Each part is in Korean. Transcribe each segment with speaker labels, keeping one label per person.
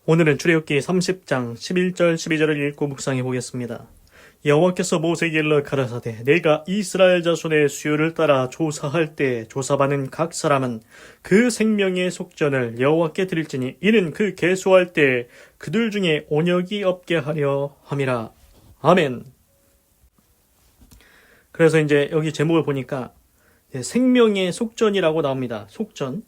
Speaker 1: 오늘은 출애굽기 30장 11절 12절을 읽고 묵상해 보겠습니다. 여호와께서 모세에게 일러 가라사대 내가 이스라엘 자손의 수요를 따라 조사할 때 조사받는 각 사람은 그 생명의 속전을 여호와께 드릴지니 이는 그 계수할 때 그들 중에 온역이 없게 하려 함이라. 아멘. 그래서 이제 여기 제목을 보니까 생명의 속전이라고 나옵니다. 속전.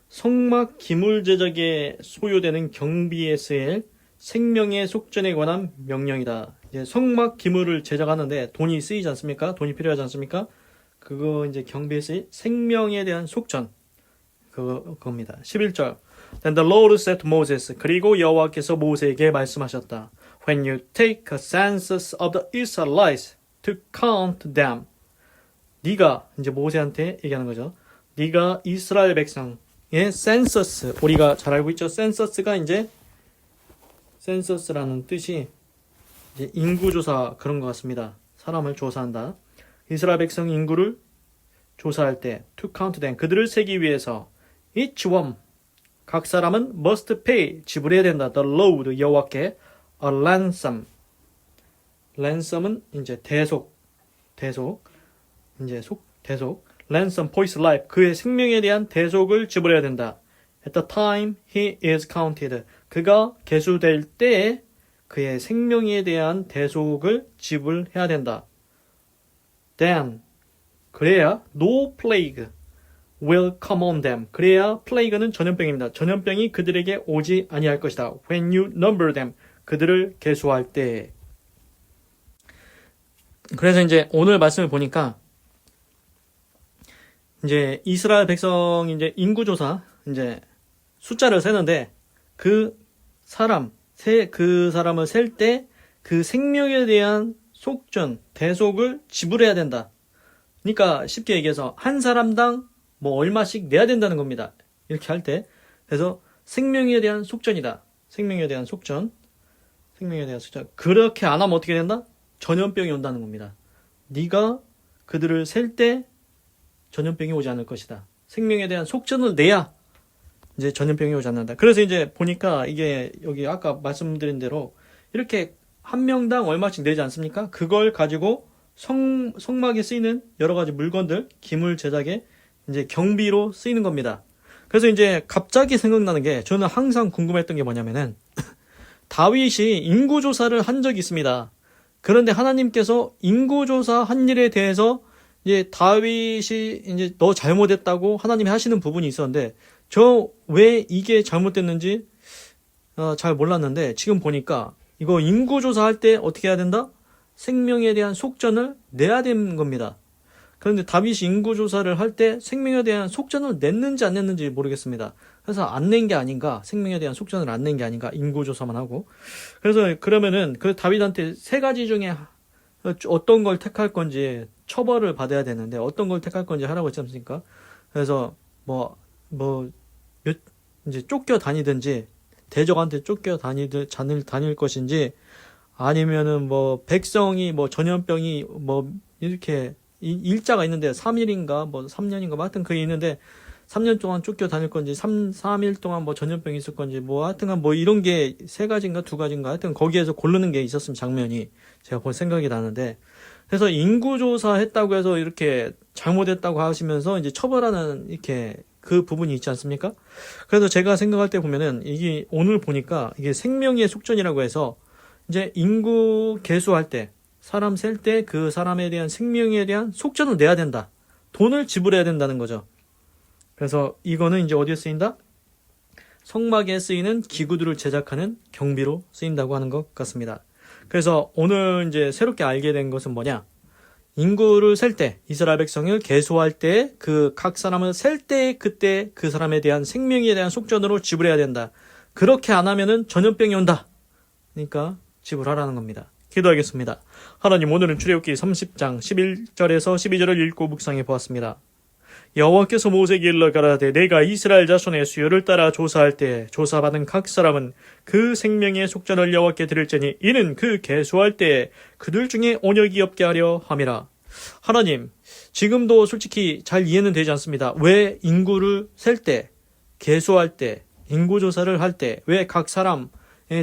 Speaker 1: 성막 기물 제작에 소요되는 경비에 쓰일 생명의 속전에 관한 명령이다. 이제 성막 기물을 제작하는데 돈이 쓰이지 않습니까? 돈이 필요하지 않습니까? 그거 이제 경비에 쓰일 생명에 대한 속전. 그겁니다. 11절. Then the Lord said to Moses. 그리고 여호와께서 모세에게 말씀하셨다. When you take a census of the Israelites to count them. 네가 이제 모세한테 얘기하는 거죠. 네가 이스라엘 백성의 센서스, 우리가 잘 알고 있죠. 센서스가 이제 센서스라는 뜻이 이제 인구조사 그런 것 같습니다. 사람을 조사한다. 이스라엘 백성 인구를 조사할 때 to count them 그들을 세기 위해서 each one 각 사람은 must pay 지불해야 된다. The Lord 여호와께 a ransom. ransom은 이제 대속 이제 대속 ransom for his life 그의 생명에 대한 대속을 지불해야 된다. At the time he is counted 그가 계수될 때에 그의 생명에 대한 대속을 지불해야 된다. Then 그래야 no plague will come on them 그래야 플레이그는 전염병입니다. 전염병이 그들에게 오지 아니할 것이다. When you number them 그들을 계수할 때. 그래서 이제 오늘 말씀을 보니까 이제 이스라엘 백성 이제 인구조사 이제 숫자를 세는데 그 사람을 셀 때 그 생명에 대한 속전, 대속을 지불해야 된다. 그러니까 쉽게 얘기해서 한 사람당 뭐 얼마씩 내야 된다는 겁니다. 이렇게 할 때. 그래서 생명에 대한 속전이다. 생명에 대한 속전. 그렇게 안 하면 어떻게 된다? 전염병이 온다는 겁니다. 네가 그들을 셀 때 전염병이 오지 않을 것이다. 생명에 대한 속전을 내야 이제 전염병이 오지 않는다. 그래서 이제 보니까 이게 여기 아까 말씀드린 대로 이렇게 한 명당 얼마씩 내지 않습니까? 그걸 가지고 성막에 쓰이는 여러 가지 물건들, 기물 제작에 이제 경비로 쓰이는 겁니다. 그래서 이제 갑자기 생각나는 게 저는 항상 궁금했던 게 뭐냐면은 다윗이 인구조사를 한 적이 있습니다. 그런데 하나님께서 인구조사 한 일에 대해서 이제 다윗이 이제 너 잘못했다고 하나님이 하시는 부분이 있었는데 저 왜 이게 잘못됐는지 잘 몰랐는데 지금 보니까 이거 인구조사할 때 어떻게 해야 된다? 생명에 대한 속전을 내야 되는 겁니다. 그런데 다윗이 인구조사를 할 때 생명에 대한 속전을 냈는지 안 냈는지 모르겠습니다. 그래서 안 낸 게 아닌가, 생명에 대한 속전을 안 낸 게 아닌가, 인구조사만 하고. 그래서 그러면은 그 다윗한테 세 가지 중에 어떤 걸 택할 건지 처벌을 받아야 되는데 어떤 걸 택할 건지 하라고 했지 않습니까? 그래서 이제 쫓겨 다니든지 대적한테 쫓겨 다닐 것인지 아니면은 뭐 백성이 뭐 전염병이 뭐 이렇게 일자가 있는데 3일인가 뭐 3년인가 뭐 하여튼 그게 있는데 3년 동안 쫓겨 다닐 건지 3일 동안 뭐 전염병이 있을 건지 뭐 하여튼간 뭐 이런 게 세 가지인가 두 가지인가 하여튼 거기에서 고르는 게 있었으면 장면이 제가 볼 생각이 나는데 그래서 인구조사 했다고 해서 이렇게 잘못했다고 하시면서 이제 처벌하는 이렇게 그 부분이 있지 않습니까? 그래서 제가 생각할 때 보면은 이게 오늘 보니까 이게 생명의 속전이라고 해서 이제 인구 계수할 때 사람 셀 때 그 사람에 대한 생명에 대한 속전을 내야 된다. 돈을 지불해야 된다는 거죠. 그래서 이거는 이제 어디에 쓰인다? 성막에 쓰이는 기구들을 제작하는 경비로 쓰인다고 하는 것 같습니다. 그래서 오늘 이제 새롭게 알게 된 것은 뭐냐? 인구를 셀 때, 이스라엘 백성을 계수할 때, 그 각 사람을 셀 때, 그때 그 사람에 대한 생명에 대한 속전으로 지불해야 된다. 그렇게 안 하면은 전염병이 온다. 그러니까 지불하라는 겁니다. 기도하겠습니다. 하나님, 오늘은 출애굽기 30장 11절에서 12절을 읽고 묵상해 보았습니다. 여호와께서 모세에게 일러 가라사대 내가 이스라엘 자손의 수요를 따라 조사할 때 조사받은 각 사람은 그 생명의 속전을 여호와께 드릴지니 이는 그 계수할 때 그들 중에 온역이 없게 하려 함이라. 하나님, 지금도 솔직히 잘 이해는 되지 않습니다. 왜 인구를 셀 때, 계수할 때, 인구조사를 할 때 왜 각 사람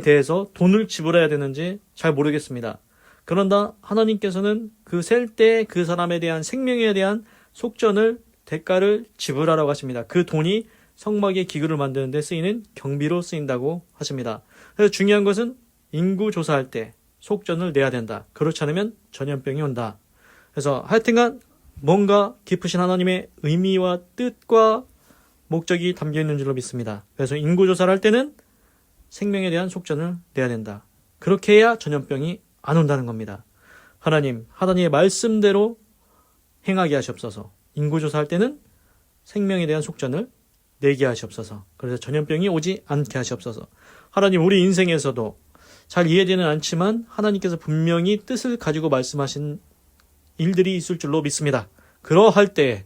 Speaker 1: 대해서 돈을 지불해야 되는지 잘 모르겠습니다. 그런다 하나님께서는 그 셀 때 그 사람에 대한 생명에 대한 속전을 대가를 지불하라고 하십니다. 그 돈이 성막의 기구를 만드는 데 쓰이는 경비로 쓰인다고 하십니다. 그래서 중요한 것은 인구 조사할 때 속전을 내야 된다. 그렇지 않으면 전염병이 온다. 그래서 하여튼간 뭔가 깊으신 하나님의 의미와 뜻과 목적이 담겨 있는 줄로 믿습니다. 그래서 인구 조사를 할 때는 생명에 대한 속전을 내야 된다. 그렇게 해야 전염병이 안 온다는 겁니다. 하나님의 말씀대로 행하게 하시옵소서. 인구 조사할 때는 생명에 대한 속전을 내게 하시옵소서. 그래서 전염병이 오지 않게 하시옵소서. 하나님, 우리 인생에서도 잘 이해되는 않지만 하나님께서 분명히 뜻을 가지고 말씀하신 일들이 있을 줄로 믿습니다. 그러할 때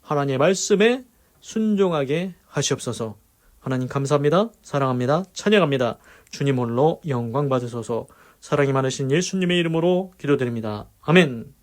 Speaker 1: 하나님의 말씀에 순종하게 하시옵소서. 하나님 감사합니다. 사랑합니다. 찬양합니다. 주님 홀로 영광 받으소서. 사랑이 많으신 예수님의 이름으로 기도드립니다. 아멘.